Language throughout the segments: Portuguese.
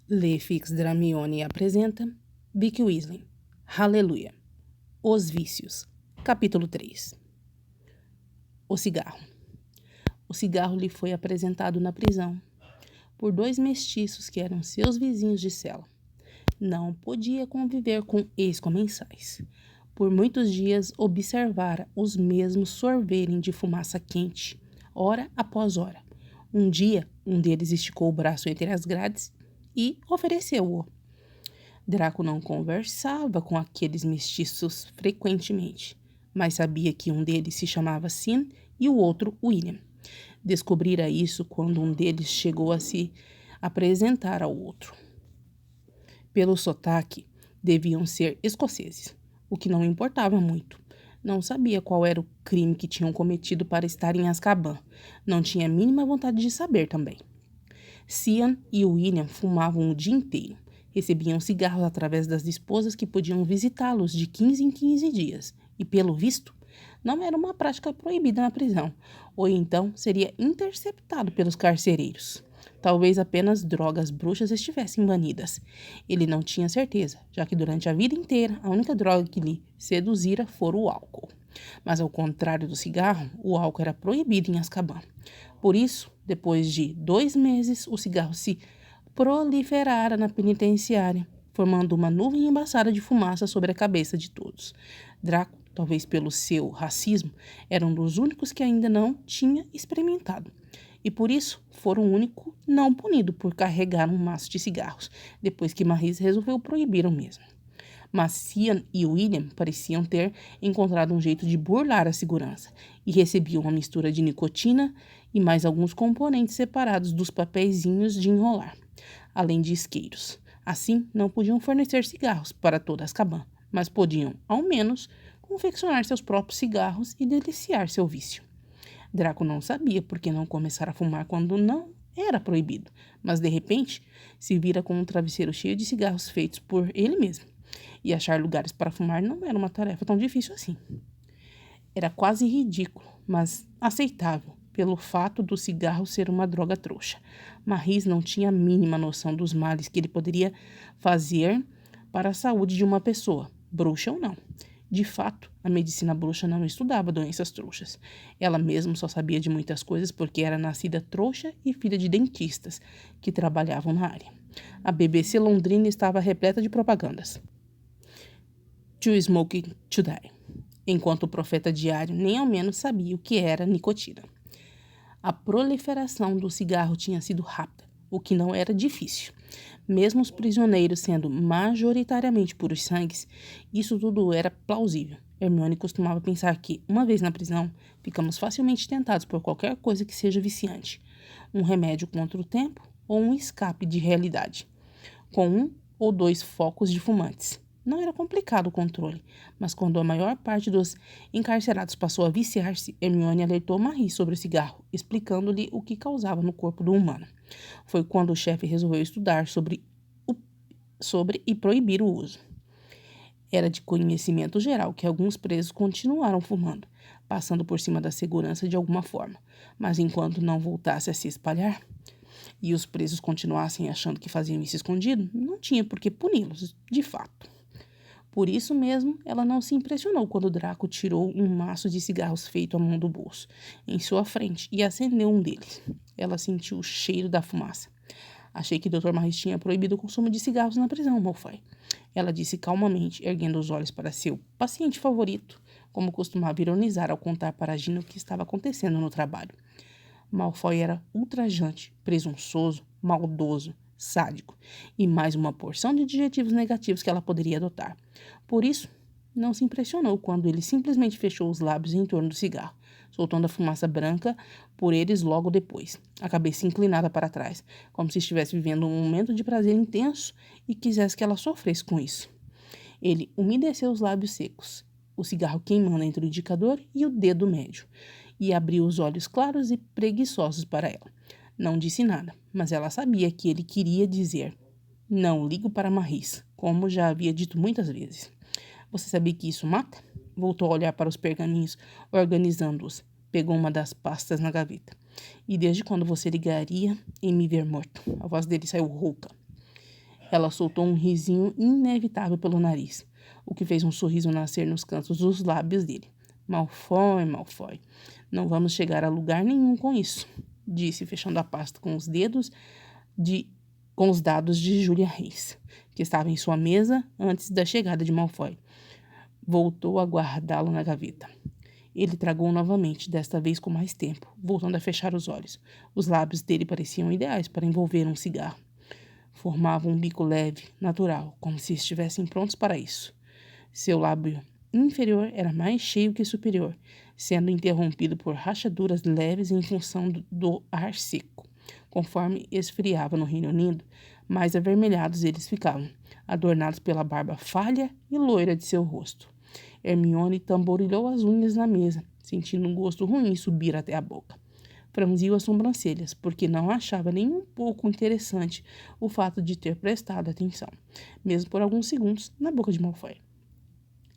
Le Fix Dramione apresenta Vicky Weasley, Aleluia, Os Vícios, capítulo 3. O cigarro. O cigarro lhe foi apresentado na prisão por 2 mestiços que eram seus vizinhos de cela. Não podia conviver com ex-comensais. Por muitos dias observara os mesmos sorverem de fumaça quente, hora após hora. Um dia, um deles esticou o braço entre as grades e ofereceu-o. Draco não conversava com aqueles mestiços frequentemente, mas sabia que um deles se chamava Sin e o outro William. Descobrira isso quando um deles chegou a se apresentar ao outro. Pelo sotaque, deviam ser escoceses, o que não importava muito. Não sabia qual era o crime que tinham cometido para estar em Azkaban. Não tinha a mínima vontade de saber também. Cian e William fumavam o dia inteiro. Recebiam cigarros através das esposas que podiam visitá-los de 15 em 15 dias. E, pelo visto, não era uma prática proibida na prisão. Ou então seria interceptado pelos carcereiros. Talvez apenas drogas bruxas estivessem banidas. Ele não tinha certeza, já que durante a vida inteira a única droga que lhe seduzira fora o álcool. Mas ao contrário do cigarro, o álcool era proibido em Azkaban. Por isso, depois de 2 meses, o cigarro se proliferara na penitenciária, formando uma nuvem embaçada de fumaça sobre a cabeça de todos. Draco, talvez pelo seu racismo, era um dos únicos que ainda não tinha experimentado. E por isso, fora o único não punido por carregar um maço de cigarros, depois que Maris resolveu proibir o mesmo. Mas Cian e William pareciam ter encontrado um jeito de burlar a segurança e recebiam uma mistura de nicotina e mais alguns componentes separados dos papeizinhos de enrolar, além de isqueiros. Assim, não podiam fornecer cigarros para toda Azkaban, mas podiam, ao menos, confeccionar seus próprios cigarros e deliciar seu vício. Draco não sabia por que não começar a fumar quando não era proibido, mas de repente se vira com um travesseiro cheio de cigarros feitos por ele mesmo. E achar lugares para fumar não era uma tarefa tão difícil assim. Era quase ridículo, mas aceitável, pelo fato do cigarro ser uma droga trouxa. Maris não tinha a mínima noção dos males que ele poderia fazer para a saúde de uma pessoa, bruxa ou não. De fato, a medicina bruxa não estudava doenças trouxas. Ela mesma só sabia de muitas coisas porque era nascida trouxa e filha de dentistas que trabalhavam na área. A BBC londrina estava repleta de propagandas. To smoke to die. Enquanto o profeta diário nem ao menos sabia o que era nicotina. A proliferação do cigarro tinha sido rápida, o que não era difícil. Mesmo os prisioneiros sendo majoritariamente puros sangues, isso tudo era plausível. Hermione costumava pensar que, uma vez na prisão, ficamos facilmente tentados por qualquer coisa que seja viciante. Um remédio contra o tempo ou um escape de realidade, com 1 ou 2 focos de fumantes. Não era complicado o controle, mas quando a maior parte dos encarcerados passou a viciar-se, Hermione alertou Marie sobre o cigarro, explicando-lhe o que causava no corpo do humano. Foi quando o chefe resolveu estudar sobre e proibir o uso. Era de conhecimento geral que alguns presos continuaram fumando, passando por cima da segurança de alguma forma, mas enquanto não voltasse a se espalhar e os presos continuassem achando que faziam isso escondido, não tinha por que puni-los, de fato. Por isso mesmo, ela não se impressionou quando Draco tirou um maço de cigarros feito à mão do bolso, em sua frente, e acendeu um deles. Ela sentiu o cheiro da fumaça. Achei que Dr. Maris tinha proibido o consumo de cigarros na prisão, Malfoy. Ela disse calmamente, erguendo os olhos para seu paciente favorito, como costumava ironizar ao contar para Gina o que estava acontecendo no trabalho. Malfoy era ultrajante, presunçoso, maldoso, sádico, e mais uma porção de adjetivos negativos que ela poderia adotar. Por isso, não se impressionou quando ele simplesmente fechou os lábios em torno do cigarro, soltando a fumaça branca por eles logo depois, a cabeça inclinada para trás, como se estivesse vivendo um momento de prazer intenso e quisesse que ela sofresse com isso. Ele umedeceu os lábios secos, o cigarro queimando entre o indicador e o dedo médio, e abriu os olhos claros e preguiçosos para ela. Não disse nada, mas ela sabia que ele queria dizer: não ligo para Maris, como já havia dito muitas vezes. Você sabia que isso mata? Voltou a olhar para os pergaminhos, organizando-os. Pegou uma das pastas na gaveta. E desde quando você ligaria em me ver morto? A voz dele saiu rouca. Ela soltou um risinho inevitável pelo nariz, o que fez um sorriso nascer nos cantos dos lábios dele. Malfoy, Malfoy, não vamos chegar a lugar nenhum com isso, disse, fechando a pasta com os dados de Julia Reis, que estava em sua mesa antes da chegada de Malfoy. Voltou a guardá-lo na gaveta. Ele tragou novamente, desta vez com mais tempo, voltando a fechar os olhos. Os lábios dele pareciam ideais para envolver um cigarro. Formavam um bico leve, natural, como se estivessem prontos para isso. Seu lábio inferior era mais cheio que superior, sendo interrompido por rachaduras leves em função do ar seco. Conforme esfriava no Reino Unido, mais avermelhados eles ficavam, adornados pela barba falha e loira de seu rosto. Hermione tamborilhou as unhas na mesa, sentindo um gosto ruim subir até a boca. Franziu as sobrancelhas, porque não achava nem um pouco interessante o fato de ter prestado atenção, mesmo por alguns segundos, na boca de Malfoy.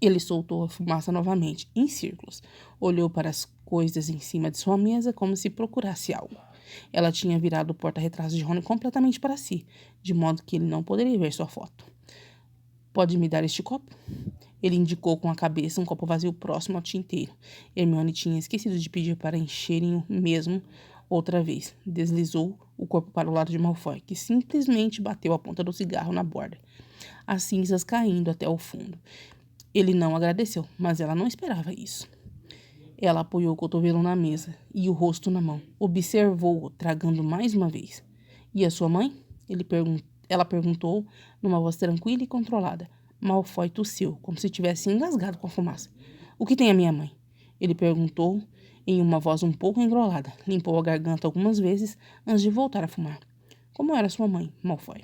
Ele soltou a fumaça novamente, em círculos. Olhou para as coisas em cima de sua mesa como se procurasse algo. Ela tinha virado o porta-retratos de Rony completamente para si, de modo que ele não poderia ver sua foto. Pode me dar este copo? Ele indicou com a cabeça um copo vazio próximo ao tinteiro. Hermione tinha esquecido de pedir para encherem o mesmo outra vez. Deslizou o corpo para o lado de Malfoy, que simplesmente bateu a ponta do cigarro na borda, as cinzas caindo até o fundo. Ele não agradeceu, mas ela não esperava isso. Ela apoiou o cotovelo na mesa e o rosto na mão. Observou-o, tragando mais uma vez. E a sua mãe? Ela perguntou, numa voz tranquila e controlada. Malfoy tossiu, como se tivesse engasgado com a fumaça. O que tem a minha mãe? Ele perguntou, em uma voz um pouco engrolada. Limpou a garganta algumas vezes antes de voltar a fumar. Como era sua mãe, Malfoy?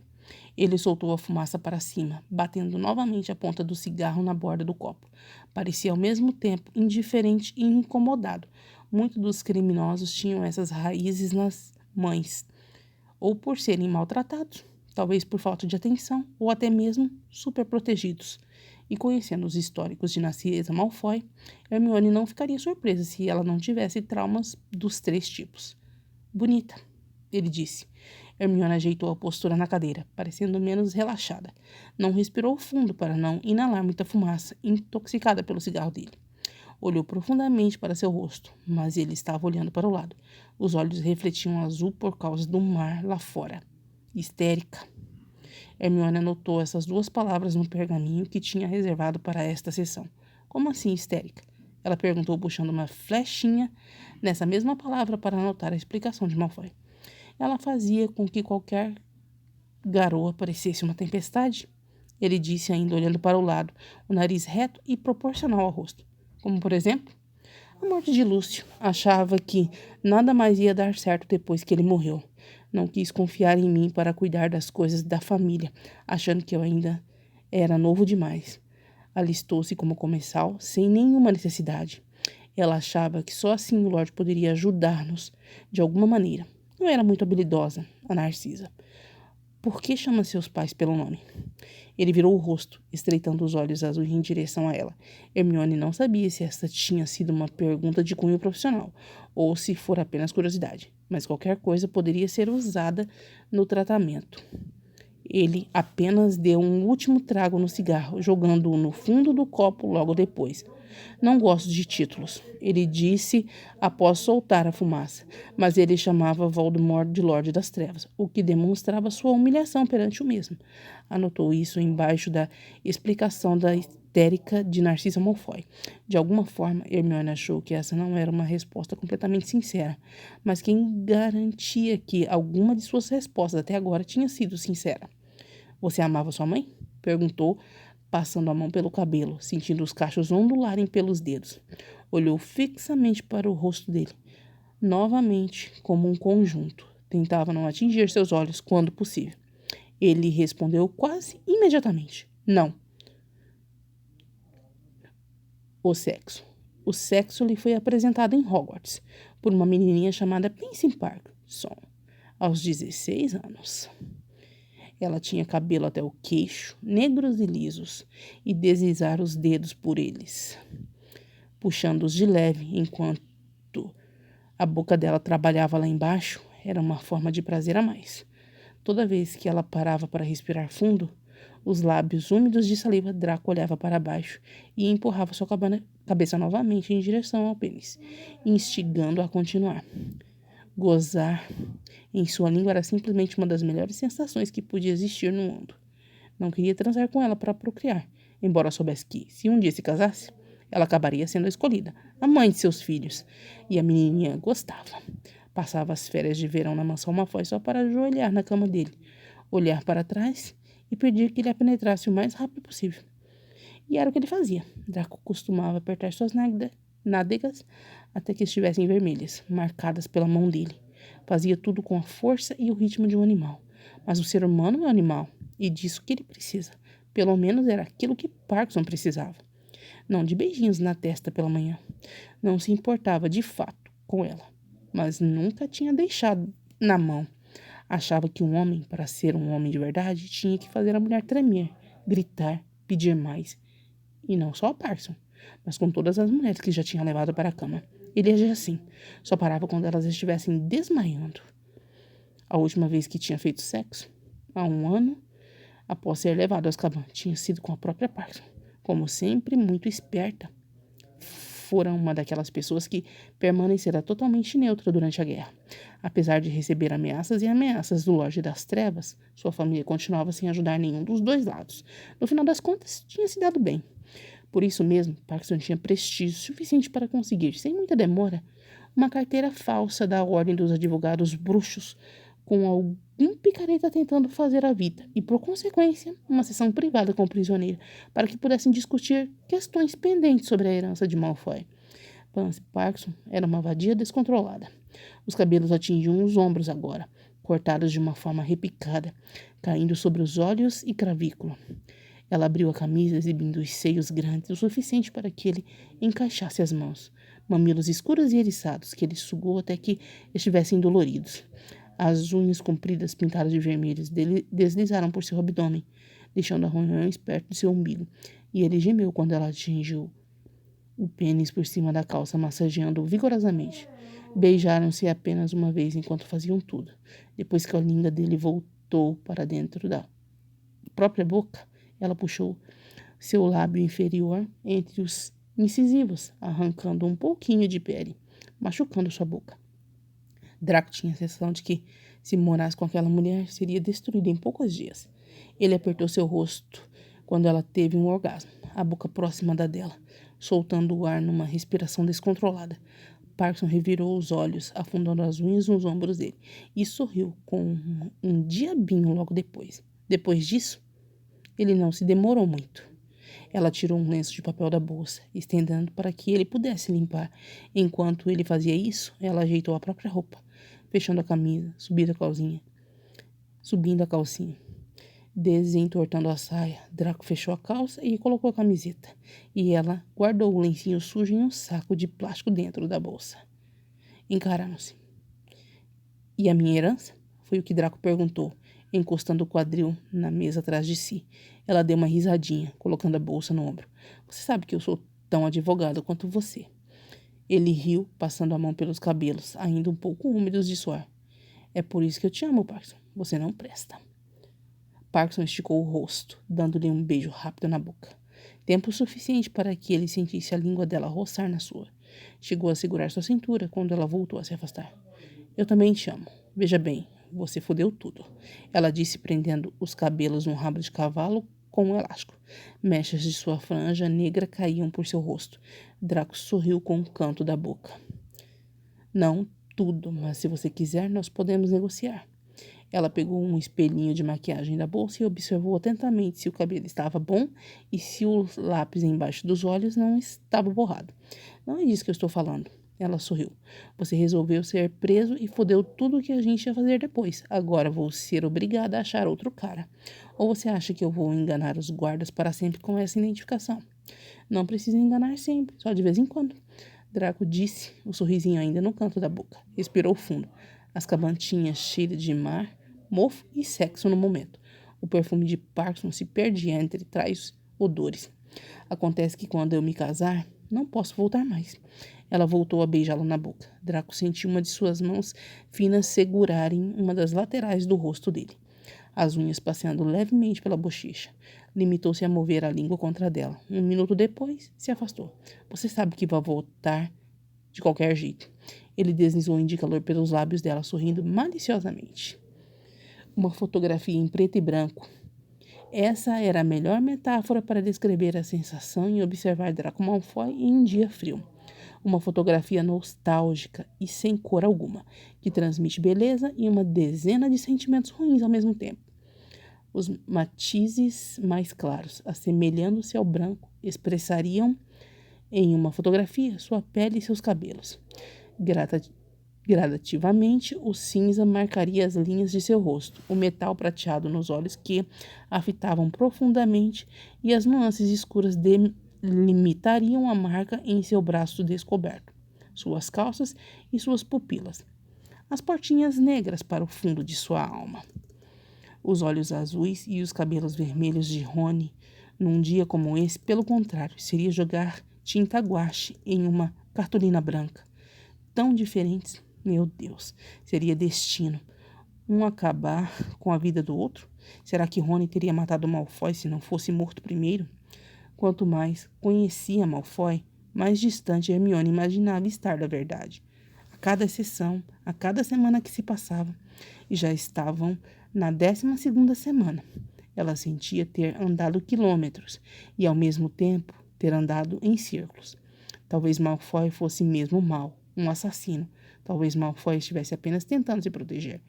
Ele soltou a fumaça para cima, batendo novamente a ponta do cigarro na borda do copo. Parecia ao mesmo tempo indiferente e incomodado. Muitos dos criminosos tinham essas raízes nas mães, ou por serem maltratados, talvez por falta de atenção, ou até mesmo superprotegidos. E conhecendo os históricos de Narcisa Malfoy, Hermione não ficaria surpresa se ela não tivesse traumas dos 3 tipos. Bonita, ele disse. Hermione ajeitou a postura na cadeira, parecendo menos relaxada. Não respirou fundo para não inalar muita fumaça, intoxicada pelo cigarro dele. Olhou profundamente para seu rosto, mas ele estava olhando para o lado. Os olhos refletiam azul por causa do mar lá fora. Histérica. Hermione anotou essas 2 palavras no pergaminho que tinha reservado para esta sessão. Como assim histérica? Ela perguntou, puxando uma flechinha nessa mesma palavra para anotar a explicação de Malfoy. Ela fazia com que qualquer garoa parecesse uma tempestade. Ele disse, ainda olhando para o lado, o nariz reto e proporcional ao rosto. Como, por exemplo, a morte de Lúcio. Achava que nada mais ia dar certo depois que ele morreu. Não quis confiar em mim para cuidar das coisas da família, achando que eu ainda era novo demais. Alistou-se como comensal, sem nenhuma necessidade. Ela achava que só assim o Lorde poderia ajudar-nos, de alguma maneira. Não era muito habilidosa, a Narcisa. Por que chama seus pais pelo nome? Ele virou o rosto, estreitando os olhos azuis em direção a ela. Hermione não sabia se esta tinha sido uma pergunta de cunho profissional, ou se for apenas curiosidade, mas qualquer coisa poderia ser usada no tratamento. Ele apenas deu um último trago no cigarro, jogando-o no fundo do copo logo depois. Não gosto de títulos, ele disse após soltar a fumaça, mas ele chamava Voldemort de Lorde das Trevas, o que demonstrava sua humilhação perante o mesmo. Anotou isso embaixo da explicação da histérica de Narcisa Malfoy. De alguma forma, Hermione achou que essa não era uma resposta completamente sincera, mas quem garantia que alguma de suas respostas até agora tinha sido sincera? Você amava sua mãe? Perguntou, passando a mão pelo cabelo, sentindo os cachos ondularem pelos dedos. Olhou fixamente para o rosto dele, novamente como um conjunto. Tentava não atingir seus olhos quando possível. Ele respondeu quase imediatamente. Não. O sexo. O sexo lhe foi apresentado em Hogwarts, por uma menininha chamada Pansy Parkinson, aos 16 anos. Ela tinha cabelo até o queixo, negros e lisos, e deslizar os dedos por eles, puxando-os de leve, enquanto a boca dela trabalhava lá embaixo, era uma forma de prazer a mais. Toda vez que ela parava para respirar fundo, os lábios úmidos de saliva, Draco olhava para baixo e empurrava sua cabeça novamente em direção ao pênis, instigando-a a continuar. Gozar em sua língua era simplesmente uma das melhores sensações que podia existir no mundo. Não queria transar com ela para procriar, embora soubesse que, se um dia se casasse, ela acabaria sendo a escolhida, a mãe de seus filhos. E a menininha gostava. Passava as férias de verão na mansão Malfoy só para ajoelhar na cama dele, olhar para trás e pedir que ele a penetrasse o mais rápido possível. E era o que ele fazia. Draco costumava apertar suas nádegas até que estivessem vermelhas, marcadas pela mão dele. Fazia tudo com a força e o ritmo de um animal. Mas o ser humano é um animal, e disso que ele precisa. Pelo menos era aquilo que Parkinson precisava. Não de beijinhos na testa pela manhã. Não se importava, de fato, com ela. Mas nunca tinha deixado na mão. Achava que um homem, para ser um homem de verdade, tinha que fazer a mulher tremer, gritar, pedir mais. E não só a Parkinson, mas com todas as mulheres que já tinha levado para a cama. Ele agia assim. Só parava quando elas estivessem desmaiando. A última vez que tinha feito sexo, há 1 ano, após ser levado a Azkaban, tinha sido com a própria Parkinson. Como sempre, muito esperta. Fora uma daquelas pessoas que permanecera totalmente neutra durante a guerra. Apesar de receber ameaças e ameaças do Lorde das Trevas, sua família continuava sem ajudar nenhum dos dois lados. No final das contas, tinha se dado bem. Por isso mesmo, Parkinson tinha prestígio suficiente para conseguir, sem muita demora, uma carteira falsa da Ordem dos Advogados Bruxos, com algum picareta tentando fazer a vida, e, por consequência, uma sessão privada com o prisioneiro, para que pudessem discutir questões pendentes sobre a herança de Malfoy. Pansy Parkinson era uma vadia descontrolada. Os cabelos atingiam os ombros agora, cortados de uma forma repicada, caindo sobre os olhos e cravícula. Ela abriu a camisa, exibindo os seios grandes o suficiente para que ele encaixasse as mãos. Mamilos escuros e eriçados, que ele sugou até que estivessem doloridos. As unhas compridas, pintadas de vermelho, deslizaram por seu abdômen, deixando arranhões perto de seu umbigo, e ele gemeu quando ela atingiu o pênis por cima da calça, massageando-o vigorosamente. Beijaram-se apenas uma vez enquanto faziam tudo. Depois que a língua dele voltou para dentro da própria boca, ela puxou seu lábio inferior entre os incisivos, arrancando um pouquinho de pele, machucando sua boca. Draco tinha a sensação de que, se morasse com aquela mulher, seria destruído em poucos dias. Ele apertou seu rosto quando ela teve um orgasmo, a boca próxima da dela, soltando o ar numa respiração descontrolada. Parkinson revirou os olhos, afundando as unhas nos ombros dele, e sorriu com um diabinho logo depois. Depois disso, ele não se demorou muito. Ela tirou um lenço de papel da bolsa, estendendo para que ele pudesse limpar. Enquanto ele fazia isso, ela ajeitou a própria roupa, fechando a camisa, subindo a calcinha. Desentortando a saia, Draco fechou a calça e colocou a camiseta. E ela guardou o lencinho sujo em um saco de plástico dentro da bolsa. Encararam-se. E a minha herança? Foi o que Draco perguntou, encostando o quadril na mesa atrás de si. Ela deu uma risadinha, colocando a bolsa no ombro. Você sabe que eu sou tão advogado quanto você. Ele riu, passando a mão pelos cabelos, ainda um pouco úmidos de suor. É por isso que eu te amo, Parkinson. Você não presta. Parkinson esticou o rosto, dando-lhe um beijo rápido na boca. Tempo suficiente para que ele sentisse a língua dela roçar na sua. Chegou a segurar sua cintura quando ela voltou a se afastar. Eu também te amo. Veja bem, você fodeu tudo. Ela disse, prendendo os cabelos num rabo de cavalo com um elástico. Mechas de sua franja negra caíam por seu rosto. Draco sorriu com um canto da boca. Não tudo, mas se você quiser, nós podemos negociar. Ela pegou um espelhinho de maquiagem da bolsa e observou atentamente se o cabelo estava bom e se o lápis embaixo dos olhos não estava borrado. Não é disso que eu estou falando. Ela sorriu. Você resolveu ser preso e fodeu tudo o que a gente ia fazer depois. Agora vou ser obrigada a achar outro cara. Ou você acha que eu vou enganar os guardas para sempre com essa identificação? Não precisa enganar sempre, só de vez em quando. Draco disse, o sorrisinho ainda no canto da boca. Respirou fundo. Azkaban tinha cheiro de mar, mofo e sexo no momento. O perfume de Parkinson se perdia entre tais odores. Acontece que quando eu me casar, não posso voltar mais. Ela voltou a beijá-lo na boca. Draco sentiu uma de suas mãos finas segurarem uma das laterais do rosto dele. as unhas passeando levemente pela bochecha. Limitou-se a mover a língua contra dela. Um minuto depois, se afastou. Você sabe que vai voltar de qualquer jeito. Ele deslizou o indicador pelos lábios dela, sorrindo maliciosamente. Uma fotografia em preto e branco. Essa era a melhor metáfora para descrever a sensação em observar Draco Malfoy em um dia frio. Uma fotografia nostálgica e sem cor alguma, que transmite beleza e uma dezena de sentimentos ruins ao mesmo tempo. Os matizes mais claros, assemelhando-se ao branco, expressariam em uma fotografia sua pele e seus cabelos. Gradativamente, o cinza marcaria as linhas de seu rosto, o metal prateado nos olhos que a fitavam profundamente e as nuances escuras delimitariam a marca em seu braço descoberto, suas calças e suas pupilas. As portinhas negras para o fundo de sua alma. Os olhos azuis e os cabelos vermelhos de Rony, num dia como esse, pelo contrário, seria jogar tinta guache em uma cartolina branca. Tão diferentes, meu Deus, seria destino. Um acabar com a vida do outro? Será que Rony teria matado Malfoy se não fosse morto primeiro? Quanto mais conhecia Malfoy, mais distante Hermione imaginava estar da verdade. A cada sessão, a cada semana que se passava, e já estavam na 12ª semana, ela sentia ter andado quilômetros e, ao mesmo tempo, ter andado em círculos. Talvez Malfoy fosse mesmo mau, um assassino. Talvez Malfoy estivesse apenas tentando se proteger.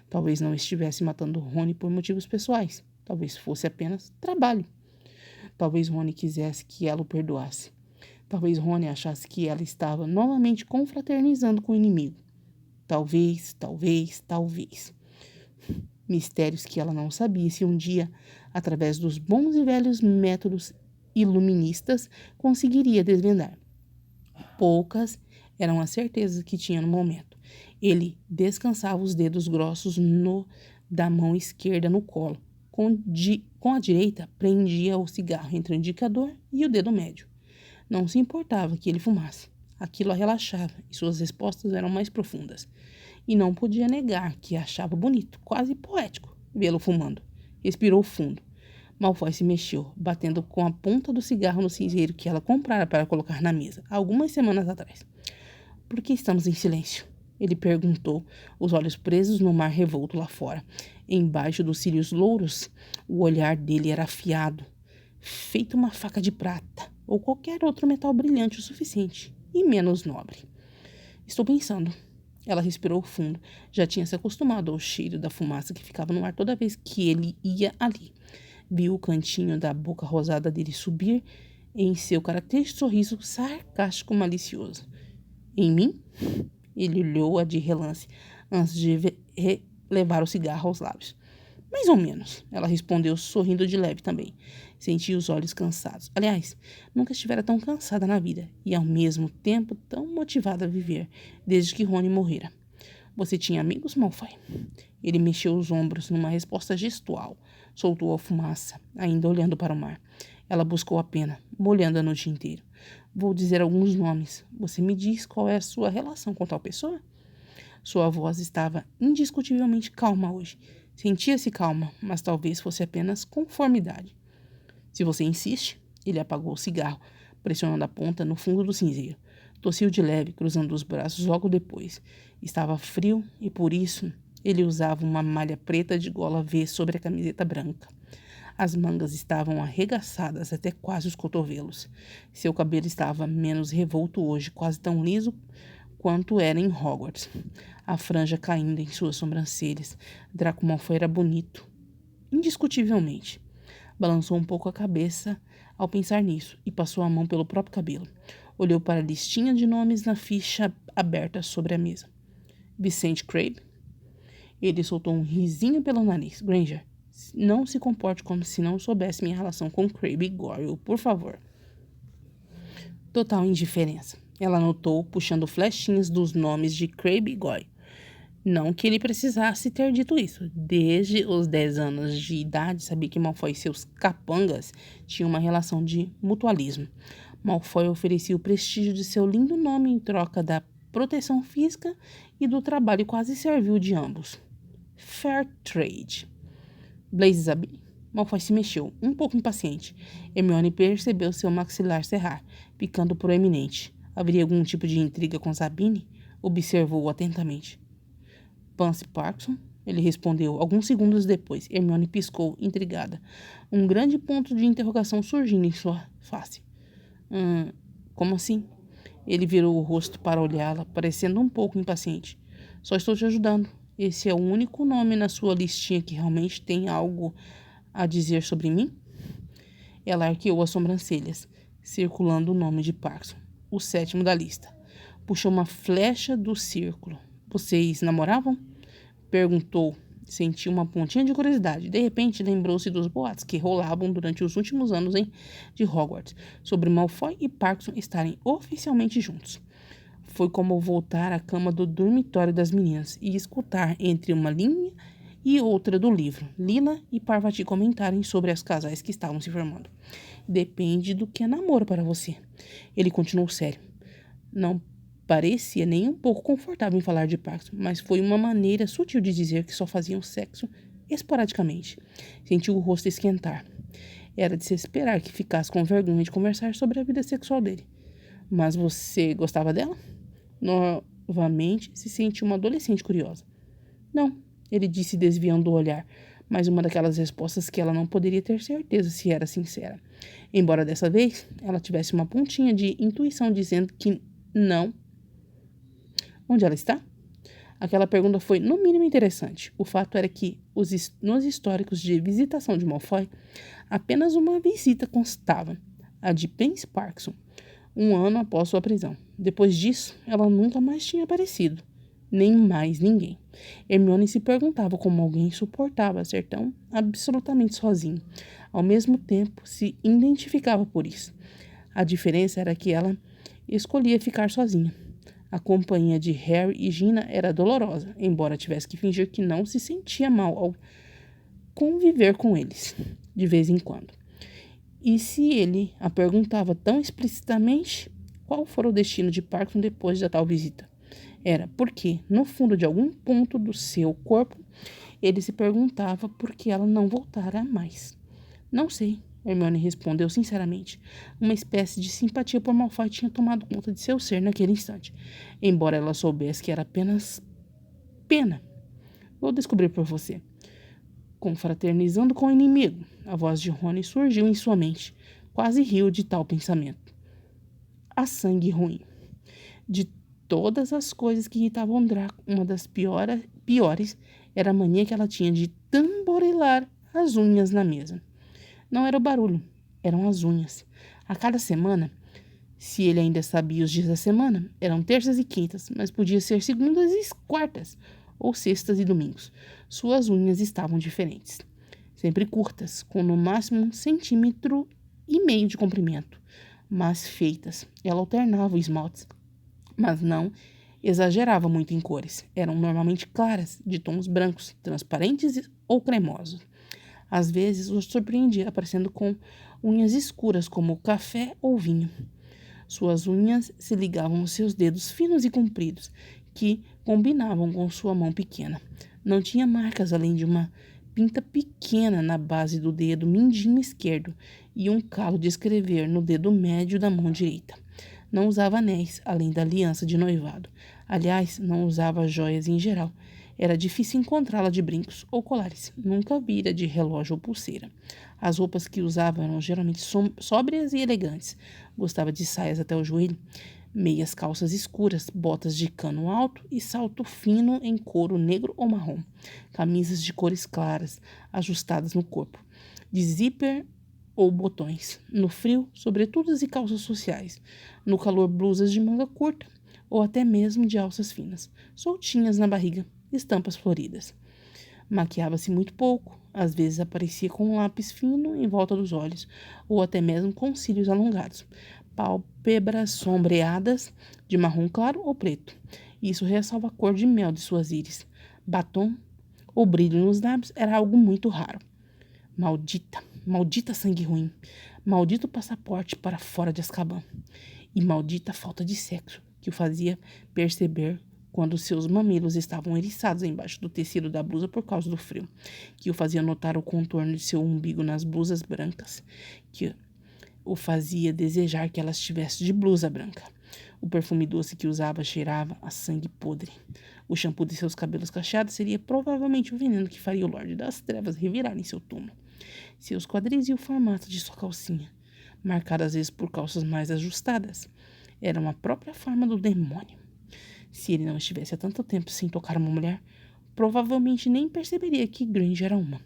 Talvez não estivesse matando Rony por motivos pessoais. Talvez fosse apenas trabalho. Talvez Rony quisesse que ela o perdoasse. Talvez Rony achasse que ela estava novamente confraternizando com o inimigo. Talvez. Mistérios que ela não sabia se um dia, através dos bons e velhos métodos iluministas, conseguiria desvendar. Poucas eram as certezas que tinha no momento. Ele descansava os dedos grossos da mão esquerda no colo. Com a direita, prendia o cigarro entre o indicador e o dedo médio. Não se importava que ele fumasse. Aquilo a relaxava e suas respostas eram mais profundas. E não podia negar que achava bonito, quase poético, vê-lo fumando. Respirou fundo. Malfoy se mexeu, batendo com a ponta do cigarro no cinzeiro que ela comprara para colocar na mesa, algumas semanas atrás. Por que estamos em silêncio? Ele perguntou, os olhos presos no mar revolto lá fora. Embaixo dos cílios louros, o olhar dele era afiado, feito uma faca de prata, ou qualquer outro metal brilhante o suficiente, e menos nobre. Estou pensando. Ela respirou fundo. Já tinha se acostumado ao cheiro da fumaça que ficava no ar toda vez que ele ia ali. Viu o cantinho da boca rosada dele subir em seu característico sorriso sarcástico malicioso. Em mim? Ele olhou-a de relance, antes de levar o cigarro aos lábios. Mais ou menos, ela respondeu, sorrindo de leve também. Sentia os olhos cansados. Aliás, nunca estivera tão cansada na vida e, ao mesmo tempo, tão motivada a viver, desde que Rony morrera. Você tinha amigos, Malfoy? Ele mexeu os ombros numa resposta gestual. Soltou a fumaça, ainda olhando para o mar. Ela buscou a pena, molhando a noite inteira. Vou dizer alguns nomes. Você me diz qual é a sua relação com tal pessoa? Sua voz estava indiscutivelmente calma hoje. Sentia-se calma, mas talvez fosse apenas conformidade. Se você insiste, ele apagou o cigarro, pressionando a ponta no fundo do cinzeiro. Tossiu de leve, cruzando os braços logo depois. Estava frio e, por isso, ele usava uma malha preta de gola V sobre a camiseta branca. As mangas estavam arregaçadas até quase os cotovelos. Seu cabelo estava menos revolto hoje, quase tão liso quanto era em Hogwarts. A franja caindo em suas sobrancelhas. Draco Malfoy era bonito. Indiscutivelmente. Balançou um pouco a cabeça ao pensar nisso e passou a mão pelo próprio cabelo. Olhou para a listinha de nomes na ficha aberta sobre a mesa. Vicente Crabbe? Ele soltou um risinho pelo nariz. Granger, não se comporte como se não soubesse minha relação com Crabbe e Goyle, por favor. Total indiferença. Ela notou, puxando flechinhas dos nomes de Crabbe e Goyle. Não que ele precisasse ter dito isso. Desde os 10 anos de idade, sabia que Malfoy e seus capangas tinham uma relação de mutualismo. Malfoy oferecia o prestígio de seu lindo nome em troca da proteção física e do trabalho quase servil de ambos. Fair trade. Blaze Zabine? Malfoy se mexeu, um pouco impaciente. Hermione percebeu seu maxilar cerrar, ficando proeminente. Haveria algum tipo de intriga com Zabine? Observou-o atentamente. Pansy Parkinson? Ele respondeu alguns segundos depois. Hermione piscou, intrigada. Um grande ponto de interrogação surgindo em sua face. Como assim? Ele virou o rosto para olhá-la, parecendo um pouco impaciente. Só estou te ajudando. Esse é o único nome na sua listinha que realmente tem algo a dizer sobre mim? Ela arqueou as sobrancelhas, circulando o nome de Parkinson, o 7º da lista. Puxou uma flecha do círculo. Vocês namoravam? Perguntou. Sentiu uma pontinha de curiosidade. De repente, lembrou-se dos boatos que rolavam durante os últimos anos de Hogwarts sobre Malfoy e Parkinson estarem oficialmente juntos. Foi como voltar à cama do dormitório das meninas e escutar entre uma linha e outra do livro Lila e Parvati comentarem sobre os casais que estavam se formando. Depende do que é namoro para você. Ele continuou sério. Não parecia nem um pouco confortável em falar de Parkinson, mas foi uma maneira sutil de dizer que só faziam sexo esporadicamente. Sentiu o rosto esquentar. Era de se esperar que ficasse com vergonha de conversar sobre a vida sexual dele. Mas você gostava dela? Novamente se sentiu uma adolescente curiosa. Não, ele disse desviando o olhar, mas uma daquelas respostas que ela não poderia ter certeza se era sincera. Embora dessa vez ela tivesse uma pontinha de intuição dizendo que não. Onde ela está? Aquela pergunta foi, no mínimo, interessante. O fato era que, nos históricos de visitação de Malfoy, apenas uma visita constava, a de Pansy Parkinson, 1 ano após sua prisão. Depois disso, ela nunca mais tinha aparecido. Nem mais ninguém. Hermione se perguntava como alguém suportava ser tão absolutamente sozinho. Ao mesmo tempo, se identificava por isso. A diferença era que ela escolhia ficar sozinha. A companhia de Harry e Gina era dolorosa, embora tivesse que fingir que não se sentia mal ao conviver com eles, de vez em quando. E se ele a perguntava tão explicitamente, qual fora o destino de Parkinson depois da tal visita? Era porque, no fundo de algum ponto do seu corpo, ele se perguntava por que ela não voltara mais. Não sei, Hermione respondeu sinceramente. Uma espécie de simpatia por Malfoy tinha tomado conta de seu ser naquele instante, embora ela soubesse que era apenas pena. Vou descobrir por você. Confraternizando com o inimigo, a voz de Rony surgiu em sua mente. Quase riu de tal pensamento. A sangue ruim. De todas as coisas que irritavam Draco, uma das piores era a mania que ela tinha de tamborilar as unhas na mesa. Não era o barulho, eram as unhas. A cada semana, se ele ainda sabia os dias da semana, eram terças e quintas, mas podia ser segundas e quartas, ou sextas e domingos. Suas unhas estavam diferentes. Sempre curtas, com no máximo 1,5 centímetros de comprimento, mas feitas. Ela alternava os esmaltes, mas não exagerava muito em cores. Eram normalmente claras, de tons brancos, transparentes ou cremosos. Às vezes os surpreendia aparecendo com unhas escuras como café ou vinho. Suas unhas se ligavam aos seus dedos finos e compridos, que combinavam com sua mão pequena. Não tinha marcas além de uma pinta pequena na base do dedo mindinho esquerdo e um calo de escrever no dedo médio da mão direita. Não usava anéis, além da aliança de noivado. Aliás, não usava joias em geral. Era difícil encontrá-la de brincos ou colares. Nunca vira de relógio ou pulseira. As roupas que usava eram geralmente sóbrias e elegantes. Gostava de saias até o joelho, meias calças escuras, botas de cano alto e salto fino em couro negro ou marrom. Camisas de cores claras, ajustadas no corpo, de zíper ou botões. No frio, sobretudos e calças sociais. No calor, blusas de manga curta ou até mesmo de alças finas, soltinhas na barriga, estampas floridas. Maquiava-se muito pouco, às vezes aparecia com um lápis fino em volta dos olhos, ou até mesmo com cílios alongados, pálpebras sombreadas de marrom claro ou preto. Isso ressalva a cor de mel de suas íris. Batom ou brilho nos lábios era algo muito raro. Maldita sangue ruim, maldito passaporte para fora de Azkaban, e maldita falta de sexo, que o fazia perceber quando seus mamilos estavam eriçados embaixo do tecido da blusa por causa do frio, que o fazia notar o contorno de seu umbigo nas blusas brancas, que o fazia desejar que ela estivesse de blusa branca. O perfume doce que usava cheirava a sangue podre. O shampoo de seus cabelos cacheados seria provavelmente o veneno que faria o Lorde das Trevas revirar em seu túmulo. Seus quadris e o formato de sua calcinha, marcada às vezes por calças mais ajustadas, eram a própria forma do demônio. Se ele não estivesse há tanto tempo sem tocar uma mulher, provavelmente nem perceberia que Granger era uma.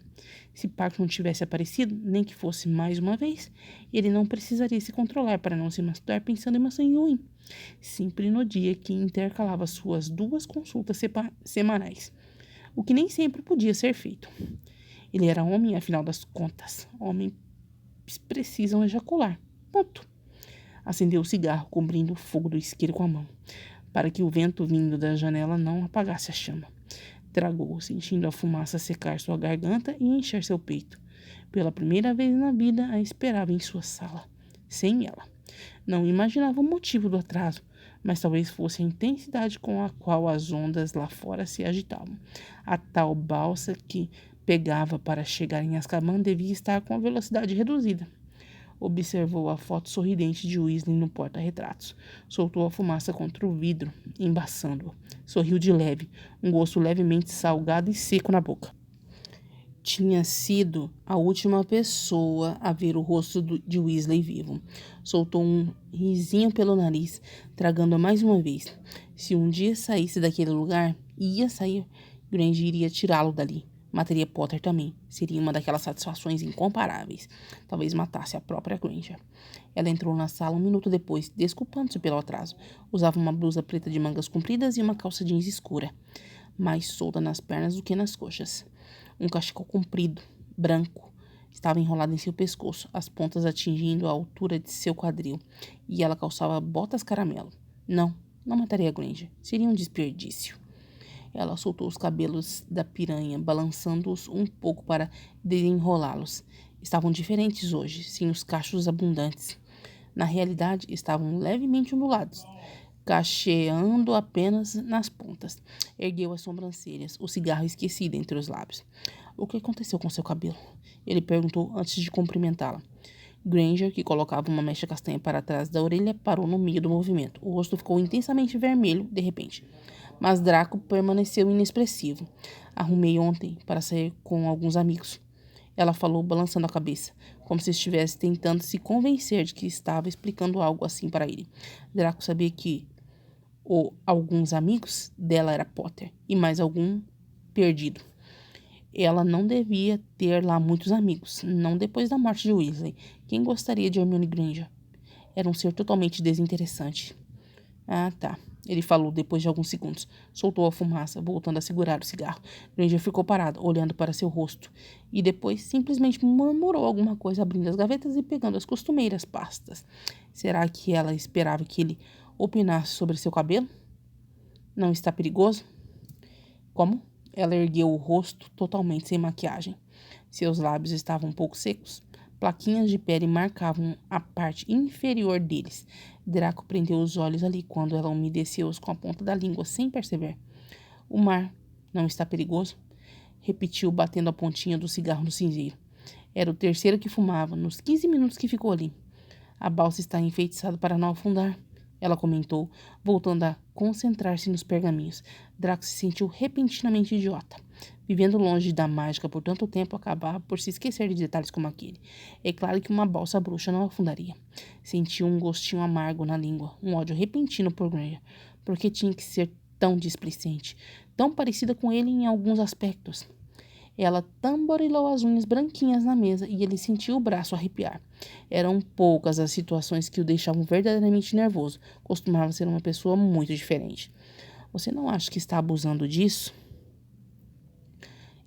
Se Park não tivesse aparecido, nem que fosse mais uma vez, ele não precisaria se controlar para não se masturbar pensando em maçã ruim, sempre no dia que intercalava suas 2 consultas semanais, o que nem sempre podia ser feito. Ele era homem, afinal das contas. Homens precisam ejacular. Ponto. Acendeu o cigarro, cobrindo o fogo do isqueiro com a mão, para que o vento vindo da janela não apagasse a chama. Tragou, sentindo a fumaça secar sua garganta e encher seu peito. Pela primeira vez na vida, a esperava em sua sala, sem ela. Não imaginava o motivo do atraso, mas talvez fosse a intensidade com a qual as ondas lá fora se agitavam. A tal balsa que pegava para chegar em Azkaban devia estar com a velocidade reduzida. Observou a foto sorridente de Weasley no porta-retratos. Soltou a fumaça contra o vidro, embaçando-o. Sorriu de leve, um gosto levemente salgado e seco na boca. Tinha sido a última pessoa a ver o rosto de Weasley vivo. Soltou um risinho pelo nariz, tragando-a mais uma vez. Se um dia saísse daquele lugar, ia sair, Granger iria tirá-lo dali. Mataria Potter também. Seria uma daquelas satisfações incomparáveis. Talvez matasse a própria Granger. Ela entrou na sala um minuto depois, desculpando-se pelo atraso. Usava uma blusa preta de mangas compridas e uma calça jeans escura, mais solta nas pernas do que nas coxas. Um cachecol comprido, branco, estava enrolado em seu pescoço, as pontas atingindo a altura de seu quadril, e ela calçava botas caramelo. Não mataria Granger. Seria um desperdício. Ela soltou os cabelos da piranha, balançando-os um pouco para desenrolá-los. Estavam diferentes hoje, sem os cachos abundantes. Na realidade, estavam levemente ondulados, cacheando apenas nas pontas. Ergueu as sobrancelhas, o cigarro esquecido entre os lábios. O que aconteceu com seu cabelo? Ele perguntou antes de cumprimentá-la. Granger, que colocava uma mecha castanha para trás da orelha, parou no meio do movimento. O rosto ficou intensamente vermelho, de repente. Mas Draco permaneceu inexpressivo. Arrumei ontem para sair com alguns amigos. Ela falou, balançando a cabeça, como se estivesse tentando se convencer de que estava explicando algo assim para ele. Draco sabia que alguns amigos dela era Potter e mais algum perdido. Ela não devia ter lá muitos amigos, não depois da morte de Weasley. Quem gostaria de Hermione Granger? Era um ser totalmente desinteressante. Ah, tá. Ele falou depois de alguns segundos. Soltou a fumaça, voltando a segurar o cigarro. Granger ficou parado, olhando para seu rosto. E depois simplesmente murmurou alguma coisa, abrindo as gavetas e pegando as costumeiras pastas. Será que ela esperava que ele opinasse sobre seu cabelo? Não está perigoso? Como? Ela ergueu o rosto totalmente sem maquiagem. Seus lábios estavam um pouco secos. Plaquinhas de pele marcavam a parte inferior deles. Draco prendeu os olhos ali quando ela umedeceu-os com a ponta da língua, sem perceber. O mar não está perigoso? Repetiu, batendo a pontinha do cigarro no cinzeiro. Era o terceiro que fumava, nos 15 minutos que ficou ali. A balsa está enfeitiçada para não afundar, ela comentou, voltando a concentrar-se nos pergaminhos. Draco se sentiu repentinamente idiota. Vivendo longe da mágica por tanto tempo, acabava por se esquecer de detalhes como aquele. É claro que uma balsa bruxa não afundaria. Sentiu um gostinho amargo na língua, um ódio repentino por Granger. Por que tinha que ser tão displicente, tão parecida com ele em alguns aspectos? Ela tamborilou as unhas branquinhas na mesa e ele sentiu o braço arrepiar. Eram poucas as situações que o deixavam verdadeiramente nervoso. Costumava ser uma pessoa muito diferente. Você não acha que está abusando disso?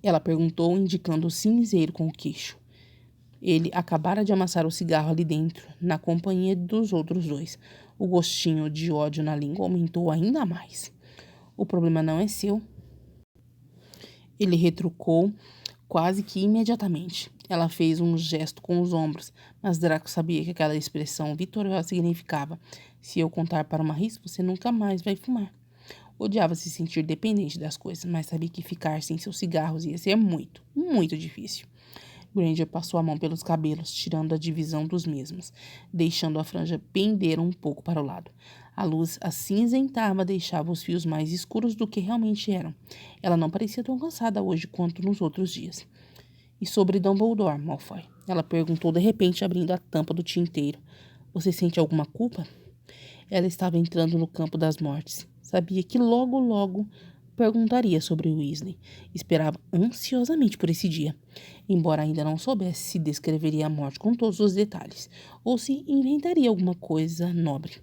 Ela perguntou, indicando o cinzeiro com o queixo. Ele acabara de amassar o cigarro ali dentro, na companhia dos outros dois. O gostinho de ódio na língua aumentou ainda mais. O problema não é seu. Ele retrucou quase que imediatamente. Ela fez um gesto com os ombros, mas Draco sabia que aquela expressão vitoriosa significava: se eu contar para uma Maurice, você nunca mais vai fumar. Odiava se sentir dependente das coisas, mas sabia que ficar sem seus cigarros ia ser muito, muito difícil. Granger passou a mão pelos cabelos, tirando a divisão dos mesmos, deixando a franja pender um pouco para o lado. A luz acinzentava deixava os fios mais escuros do que realmente eram. Ela não parecia tão cansada hoje quanto nos outros dias. E sobre Dumbledore, Malfoy? Ela perguntou de repente, abrindo a tampa do tinteiro. Você sente alguma culpa? Ela estava entrando no campo das mortes. Sabia que logo, logo perguntaria sobre Weasley. Esperava ansiosamente por esse dia, embora ainda não soubesse se descreveria a morte com todos os detalhes, ou se inventaria alguma coisa nobre.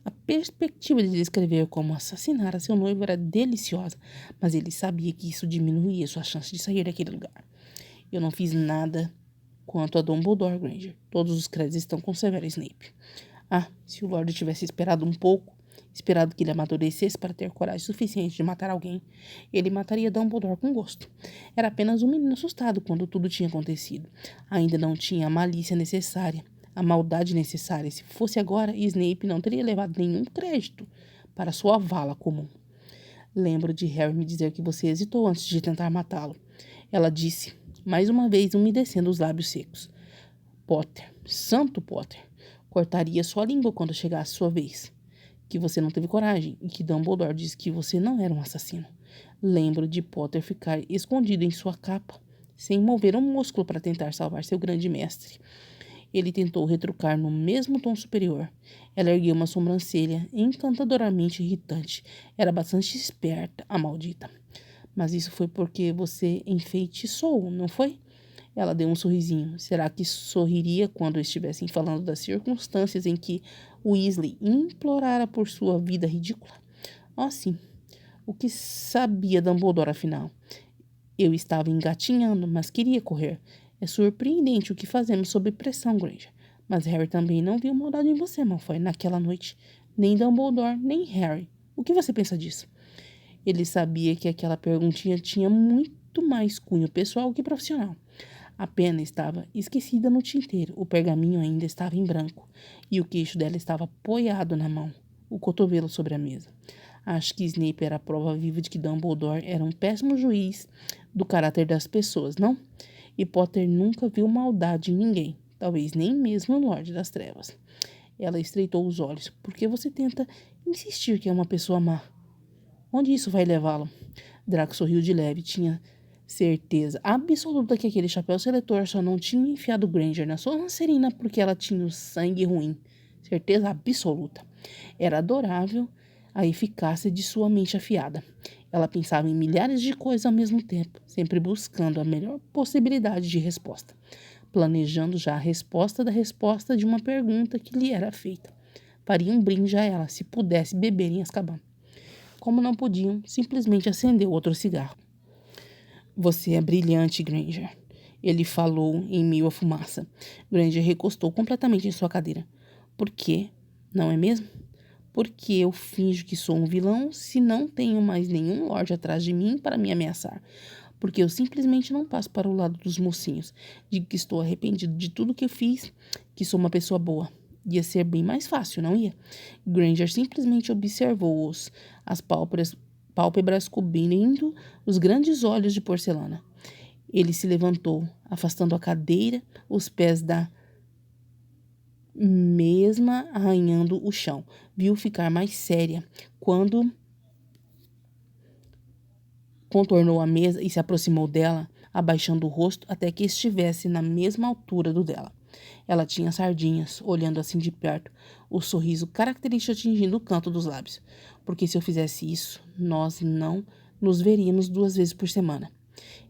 A perspectiva de descrever como assassinar a seu noivo era deliciosa, mas ele sabia que isso diminuía sua chance de sair daquele lugar. Eu não fiz nada quanto a Dumbledore, Granger. Todos os créditos estão com Severus Snape. Ah, se o Lorde tivesse esperado um pouco, esperado que ele amadurecesse para ter coragem suficiente de matar alguém, ele mataria Dumbledore com gosto. Era apenas um menino assustado quando tudo tinha acontecido. Ainda não tinha a malícia necessária, a maldade necessária. Se fosse agora, Snape não teria levado nenhum crédito para sua vala comum. Lembro de Harry me dizer que você hesitou antes de tentar matá-lo. Ela disse, mais uma vez umedecendo os lábios secos. Potter, santo Potter, cortaria sua língua quando chegasse sua vez. Que você não teve coragem e que Dumbledore disse que você não era um assassino. Lembro de Potter ficar escondido em sua capa, sem mover um músculo para tentar salvar seu grande mestre. Ele tentou retrucar no mesmo tom superior. Ela ergueu uma sobrancelha encantadoramente irritante. Era bastante esperta, a maldita. Mas isso foi porque você enfeitiçou, não foi? Ela deu um sorrisinho. Será que sorriria quando estivessem falando das circunstâncias em que Weasley implorara por sua vida ridícula? Oh, sim. O que sabia Dumbledore, afinal? Eu estava engatinhando, mas queria correr. É surpreendente o que fazemos sob pressão, Granger. Mas Harry também não viu maldade em você, Malfoy, naquela noite. Nem Dumbledore, nem Harry. O que você pensa disso? Ele sabia que aquela perguntinha tinha muito mais cunho pessoal que profissional. A pena estava esquecida no tinteiro, o pergaminho ainda estava em branco, e o queixo dela estava apoiado na mão, o cotovelo sobre a mesa. Acho que Snape era a prova viva de que Dumbledore era um péssimo juiz do caráter das pessoas, não? E Potter nunca viu maldade em ninguém, talvez nem mesmo no Lorde das Trevas. Ela estreitou os olhos. Por que você tenta insistir que é uma pessoa má? Onde isso vai levá-lo? Draco sorriu de leve, tinha certeza absoluta que aquele chapéu seletor só não tinha enfiado Granger na Sonserina porque ela tinha o sangue ruim. Certeza absoluta. Era adorável a eficácia de sua mente afiada. Ela pensava em milhares de coisas ao mesmo tempo, sempre buscando a melhor possibilidade de resposta, planejando já a resposta da resposta de uma pergunta que lhe era feita. Faria um brinde a ela se pudesse beber em Azkaban. Como não podiam, simplesmente acendeu outro cigarro. Você é brilhante, Granger. Ele falou em meio à fumaça. Granger recostou completamente em sua cadeira. Por quê? Não é mesmo? Por que eu finjo que sou um vilão se não tenho mais nenhum Lorde atrás de mim para me ameaçar? Porque eu simplesmente não passo para o lado dos mocinhos. Digo que estou arrependido de tudo que eu fiz, que sou uma pessoa boa. Ia ser bem mais fácil, não ia? Granger simplesmente observou as pálpebras cobrindo os grandes olhos de porcelana. Ele se levantou, afastando a cadeira, os pés da mesma arranhando o chão. Viu ficar mais séria quando contornou a mesa e se aproximou dela, abaixando o rosto até que estivesse na mesma altura do dela. Ela tinha sardinhas, olhando assim de perto, o sorriso característico atingindo o canto dos lábios. Porque se eu fizesse isso, nós não nos veríamos 2 vezes por semana.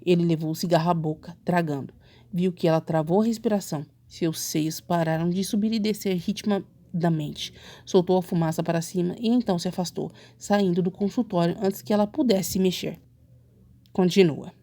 Ele levou o cigarro à boca, tragando. Viu que ela travou a respiração. Seus seios pararam de subir e descer ritmicamente. Soltou a fumaça para cima e então se afastou, saindo do consultório antes que ela pudesse se mexer. Continua.